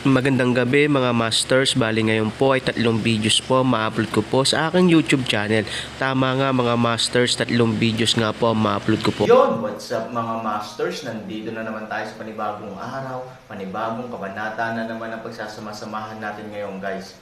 Magandang gabi mga masters, bali ngayon po ay 3 videos po ma-upload ko po sa aking YouTube channel. Tama nga mga masters, 3 videos nga po ma-upload ko po. Yon, what's up mga masters? Nandito na naman tayo sa panibagong araw, panibagong kabanata na naman ang pagsasama-samahan natin ngayon guys.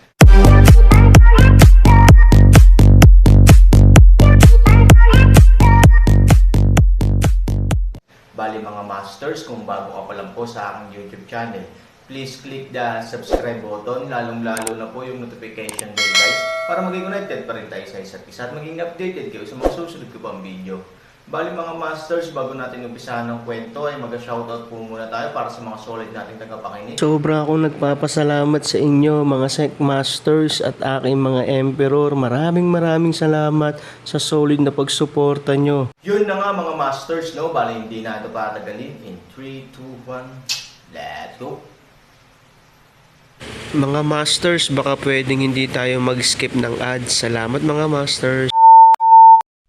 Bali mga masters, kung bago ka pa lang po sa aking YouTube channel, please click the subscribe button, lalong-lalo na po yung notification bell guys, para maging connected pa rin tayo sa isa't isa at maging updated kayo sa mga susunod ko pang video. Bali mga masters, bago natin umpisahan ng kwento ay mag-shoutout po muna tayo para sa mga solid nating tagapakinig. Sobra akong nagpapasalamat sa inyo mga Sec Masters at aking mga Emperor. Maraming salamat sa solid na pagsuporta nyo. Yun na nga mga masters, no? Bali hindi na ito patagalin. In 3, 2, 1, let's go! Mga masters, baka pwedeng hindi tayo mag-skip ng ads. Salamat mga masters.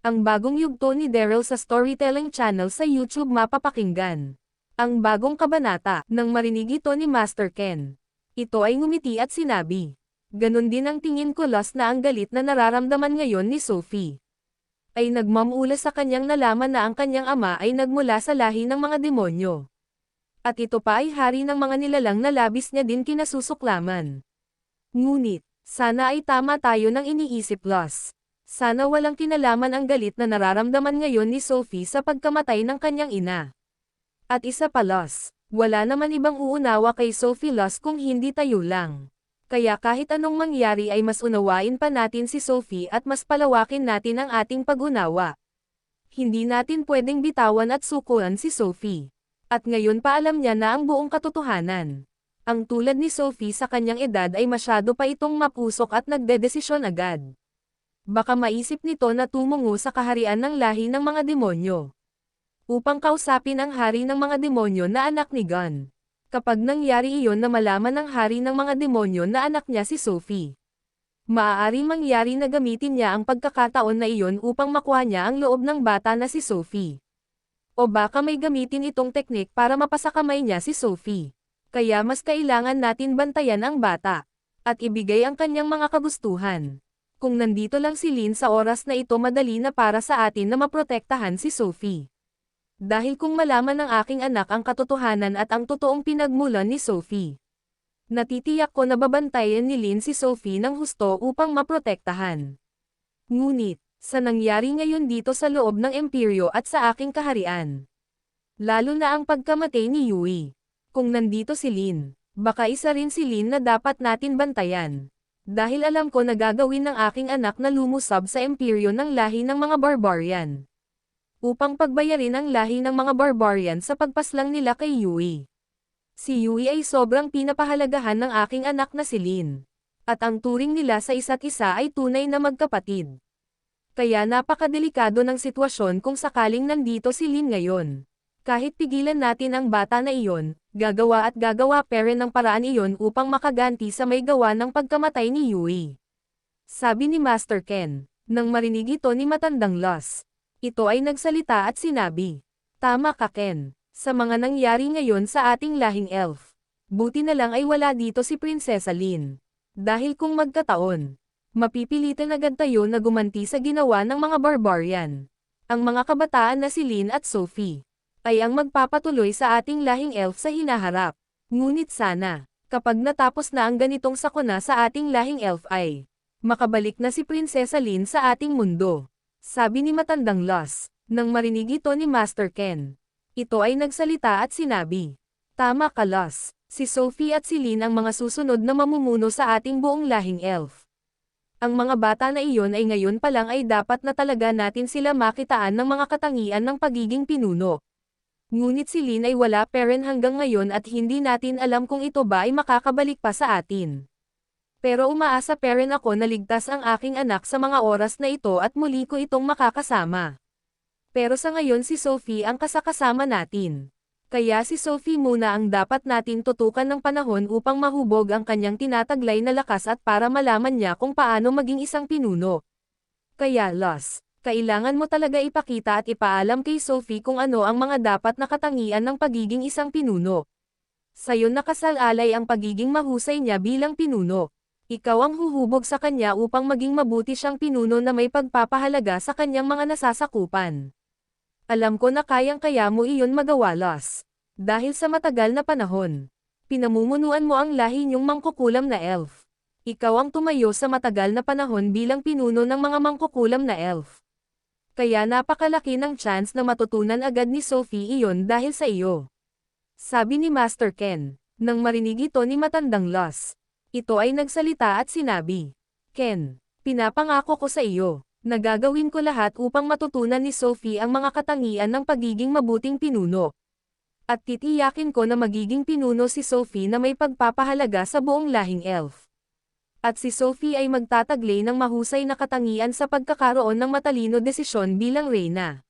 Ang bagong yugto ni Daryl sa Storytelling Channel sa YouTube mapapakinggan. Ang bagong kabanata, nang marinig ito ni Master Ken. Ito ay ngumiti at sinabi. Ganon din ang tingin ko lost na ang galit na nararamdaman ngayon ni Sophie. Ay nagmamula sa kanyang nalaman na ang kanyang ama ay nagmula sa lahi ng mga demonyo. At ito pa ay hari ng mga nilalang na labis niya din kinasusuklaman. Ngunit, sana ay tama tayo ng iniisip lost. Sana walang kinalaman ang galit na nararamdaman ngayon ni Sophie sa pagkamatay ng kanyang ina. At isa pa loss, wala naman ibang uunawa kay Sophie loss kung hindi tayo lang. Kaya kahit anong mangyari ay mas unawain pa natin si Sophie at mas palawakin natin ang ating pag-unawa. Hindi natin pwedeng bitawan at sukuan si Sophie. At ngayon pa alam niya na ang buong katotohanan. Ang tulad ni Sophie sa kanyang edad ay masyado pa itong mapusok at nagdedesisyon agad. Baka maisip nito na tumungo sa kaharian ng lahi ng mga demonyo. Upang kausapin ang hari ng mga demonyo na anak ni Gun. Kapag nangyari iyon na malaman ng hari ng mga demonyo na anak niya si Sophie. Maaari mangyari na gamitin niya ang pagkakataon na iyon upang makuha niya ang loob ng bata na si Sophie. O baka may gamitin itong teknik para mapasakamay niya si Sophie. Kaya mas kailangan natin bantayan ang bata. At ibigay ang kanyang mga kagustuhan. Kung nandito lang si Lynn sa oras na ito madali na para sa atin na maprotektahan si Sophie. Dahil kung malaman ng aking anak ang katotohanan at ang totoong pinagmulan ni Sophie. Natitiyak ko na babantayan ni Lynn si Sophie ng husto upang maprotektahan. Ngunit, sa nangyari ngayon dito sa loob ng imperyo at sa aking kaharian. Lalo na ang pagkamatay ni Yui. Kung nandito si Lynn, baka isa rin si Lynn na dapat natin bantayan. Dahil alam ko na gagawin ng aking anak na lumusab sa imperyo ng lahi ng mga barbarian. Upang pagbayarin ang lahi ng mga barbarian sa pagpaslang nila kay Yui. Si Yui ay sobrang pinapahalagahan ng aking anak na si Lynn. At ang turing nila sa isa't isa ay tunay na magkapatid. Kaya napakadelikado ng sitwasyon kung sakaling nandito si Lynn ngayon. Kahit pigilan natin ang bata na iyon, gagawa pa rin ng paraan iyon upang makaganti sa may gawa ng pagkamatay ni Yui. Sabi ni Master Ken, nang marinig ito ni matandang Loss. Ito ay nagsalita at sinabi, tama ka Ken, sa mga nangyari ngayon sa ating lahing elf. Buti na lang ay wala dito si Prinsesa Lynn. Dahil kung magkataon, mapipilitan agad tayo na gumanti sa ginawa ng mga barbarian. Ang mga kabataan na si Lynn at Sophie ay ang magpapatuloy sa ating lahing elf sa hinaharap. Ngunit sana, kapag natapos na ang ganitong sakuna sa ating lahing elf ay makabalik na si Prinsesa Lynn sa ating mundo. Sabi ni matandang Loss, nang marinig ito ni Master Ken. Ito ay nagsalita at sinabi, tama ka Loss, si Sophie at si Lynn ang mga susunod na mamumuno sa ating buong lahing elf. Ang mga bata na iyon ay ngayon pa lang ay dapat na talaga natin sila makitaan ng mga katangian ng pagiging pinuno. Ngunit si Lynn ay wala pa rin hanggang ngayon at hindi natin alam kung ito ba ay makakabalik pa sa atin. Pero umaasa pa rin ako na ligtas ang aking anak sa mga oras na ito at muli ko itong makakasama. Pero sa ngayon si Sophie ang kasakasama natin. Kaya si Sophie muna ang dapat natin tutukan ng panahon upang mahubog ang kanyang tinataglay na lakas at para malaman niya kung paano maging isang pinuno. Kaya Loss, kailangan mo talaga ipakita at ipaalam kay Sophie kung ano ang mga dapat na katangian ng pagiging isang pinuno. Sa'yo nakasalalay ang pagiging mahusay niya bilang pinuno. Ikaw ang huhubog sa kanya upang maging mabuti siyang pinuno na may pagpapahalaga sa kanyang mga nasasakupan. Alam ko na kayang-kaya mo iyon magawa, Los. Dahil sa matagal na panahon, pinamumunuan mo ang lahi niyong mangkukulam na elf. Ikaw ang tumayo sa matagal na panahon bilang pinuno ng mga mangkukulam na elf. Kaya napakalaki ng chance na matutunan agad ni Sophie iyon dahil sa iyo. Sabi ni Master Ken, nang marinig ito ni matandang Los. Ito ay nagsalita at sinabi, Ken, pinapangako ko sa iyo, na gagawin ko lahat upang matutunan ni Sophie ang mga katangian ng pagiging mabuting pinuno. At titiyakin ko na magiging pinuno si Sophie na may pagpapahalaga sa buong lahing elf. At si Sophie ay magtataglay ng mahusay na katangian sa pagkakaroon ng matalino desisyon bilang reyna.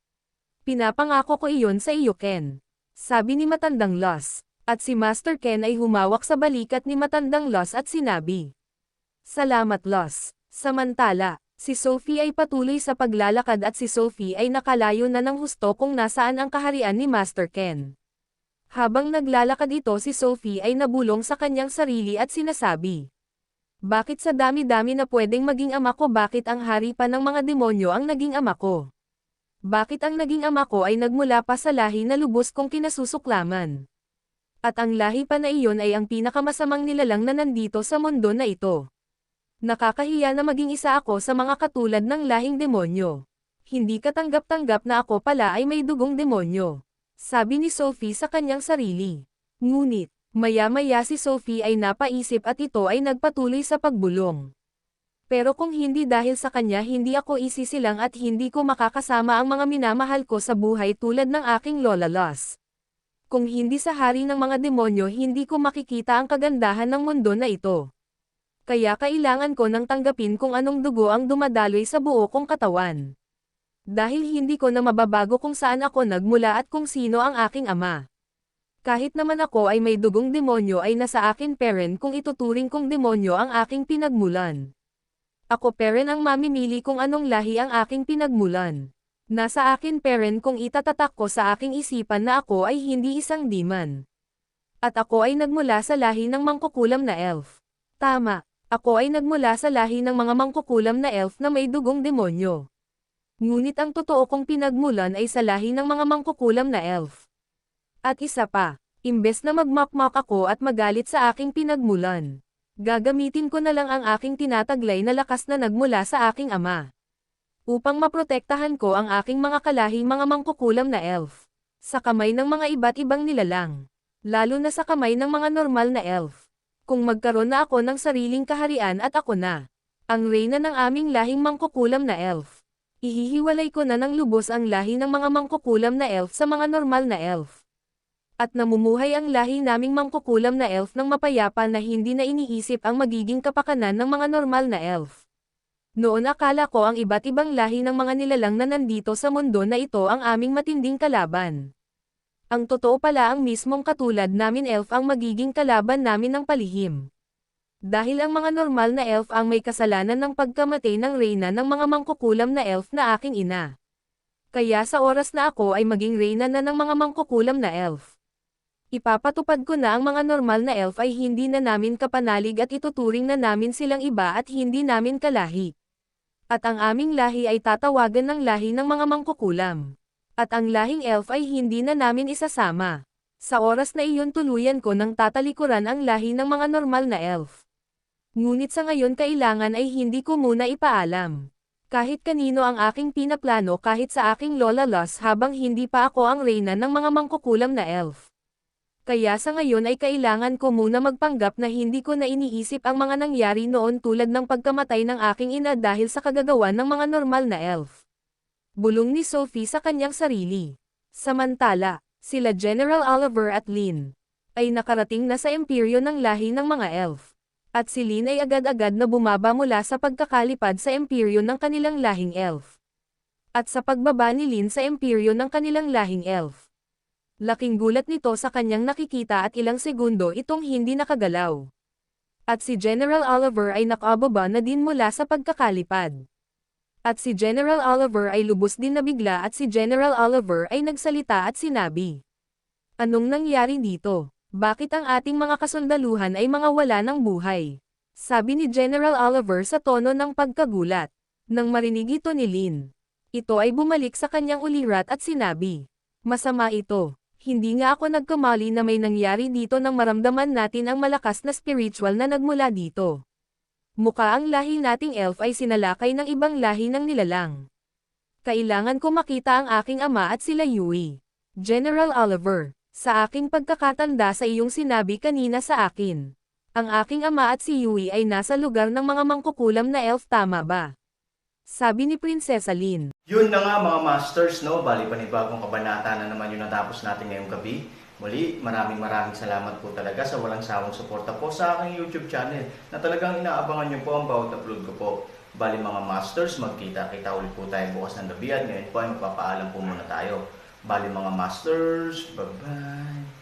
Pinapangako ko iyon sa iyo, Ken. Sabi ni matandang Los. At si Master Ken ay humawak sa balikat ni matandang Los at sinabi, Salamat, Los. Samantala, si Sophie ay patuloy sa paglalakad at si Sophie ay nakalayo na ng husto kung nasaan ang kaharian ni Master Ken. Habang naglalakad ito si Sophie ay nabulong sa kanyang sarili at sinasabi, Bakit sa dami-dami na pwedeng maging ama ko, bakit ang hari pa ng mga demonyo ang naging ama ko? Bakit ang naging ama ko ay nagmula pa sa lahi na lubos kong kinasusuklaman? At ang lahi pa na iyon ay ang pinakamasamang nilalang na nandito sa mundo na ito. Nakakahiya na maging isa ako sa mga katulad ng lahing demonyo. Hindi katanggap-tanggap na ako pala ay may dugong demonyo. Sabi ni Sophie sa kanyang sarili. Ngunit, maya-maya si Sophie ay napaisip at ito ay nagpatuloy sa pagbulong. Pero kung hindi dahil sa kanya hindi ako isisilang at hindi ko makakasama ang mga minamahal ko sa buhay tulad ng aking Lola Los. Kung hindi sa hari ng mga demonyo hindi ko makikita ang kagandahan ng mundo na ito. Kaya kailangan ko nang tanggapin kung anong dugo ang dumadaloy sa buo kong katawan. Dahil hindi ko na mababago kung saan ako nagmula at kung sino ang aking ama. Kahit naman ako ay may dugong demonyo ay nasa akin parent kung ituturing kong demonyo ang aking pinagmulan. Ako parent ang mamimili kung anong lahi ang aking pinagmulan. Nasa akin parent kung itatatak ko sa aking isipan na ako ay hindi isang demon. At ako ay nagmula sa lahi ng mangkukulam na elf. Tama, ako ay nagmula sa lahi ng mga mangkukulam na elf na may dugong demonyo. Ngunit ang totoo kong pinagmulan ay sa lahi ng mga mangkukulam na elf. At isa pa, imbes na magmakmak ako at magalit sa aking pinagmulan, gagamitin ko na lang ang aking tinataglay na lakas na nagmula sa aking ama. Upang maprotektahan ko ang aking mga kalahing mga mangkukulam na elf. Sa kamay ng mga iba't ibang nilalang. Lalo na sa kamay ng mga normal na elf. Kung magkaroon na ako ng sariling kaharian at ako na ang reyna ng aming lahing mangkukulam na elf. Ihihiwalay ko na ng lubos ang lahi ng mga mangkukulam na elf sa mga normal na elf. At namumuhay ang lahi naming mangkukulam na elf ng mapayapa na hindi na iniisip ang magiging kapakanan ng mga normal na elf. Noon akala ko ang iba't ibang lahi ng mga nilalang na nandito sa mundo na ito ang aming matinding kalaban. Ang totoo pala ang mismong katulad namin elf ang magiging kalaban namin ng palihim. Dahil ang mga normal na elf ang may kasalanan ng pagkamatay ng reyna ng mga mangkukulam na elf na aking ina. Kaya sa oras na ako ay maging reyna na ng mga mangkukulam na elf. Ipapatupad ko na ang mga normal na elf ay hindi na namin kapanalig at ituturing na namin silang iba at hindi namin kalahi. At ang aming lahi ay tatawagan ng lahi ng mga mangkukulam. At ang lahing elf ay hindi na namin isasama. Sa oras na iyon tuluyan ko nang tatalikuran ang lahi ng mga normal na elf. Ngunit sa ngayon kailangan ay hindi ko muna ipaalam. Kahit kanino ang aking pinaplano kahit sa aking Lola Los habang hindi pa ako ang reyna ng mga mangkukulam na elf. Kaya sa ngayon ay kailangan ko muna magpanggap na hindi ko na iniisip ang mga nangyari noon tulad ng pagkamatay ng aking ina dahil sa kagagawan ng mga normal na elf. Bulong ni Sophie sa kanyang sarili. Samantala, sila General Oliver at Lynn ay nakarating na sa imperyo ng lahi ng mga elf. At si Lynn ay agad-agad na bumaba mula sa pagkakalipad sa imperyo ng kanilang lahing elf. At sa pagbaba ni Lynn sa imperyo ng kanilang lahing elf. Laking gulat nito sa kanyang nakikita at ilang segundo itong hindi nakagalaw. At si General Oliver ay nakababa na din mula sa pagkakalipad. At si General Oliver ay lubos din nabigla at si General Oliver ay nagsalita at sinabi. Anong nangyari dito? Bakit ang ating mga kasundaluhan ay mga wala ng buhay? Sabi ni General Oliver sa tono ng pagkagulat. Nang marinig ito ni Lin, ito ay bumalik sa kanyang ulirat at sinabi, "Masama ito. Hindi nga ako nagkamali na may nangyari dito nang maramdaman natin ang malakas na spiritual na nagmula dito. Mukha ang lahi nating elf ay sinalakay ng ibang lahi ng nilalang. Kailangan ko makita ang aking ama at sila Yui." General Oliver, sa aking pagkakatanda sa iyong sinabi kanina sa akin, ang aking ama at si Yui ay nasa lugar ng mga mangkukulam na elf, tama ba? Sabi ni Prinsesa Lin. Yun na nga mga masters, no? Bali panibagong kabanata na naman yung natapos natin ngayong gabi. Muli, maraming salamat po talaga sa walang sawang suporta po sa aking YouTube channel na talagang inaabangan nyo po ang bawat upload ko po. Bali mga masters, magkita-kita ulit po tayo bukas ng gabi at ngayon po ay magpapaalam po muna tayo. Bali mga masters, bye-bye!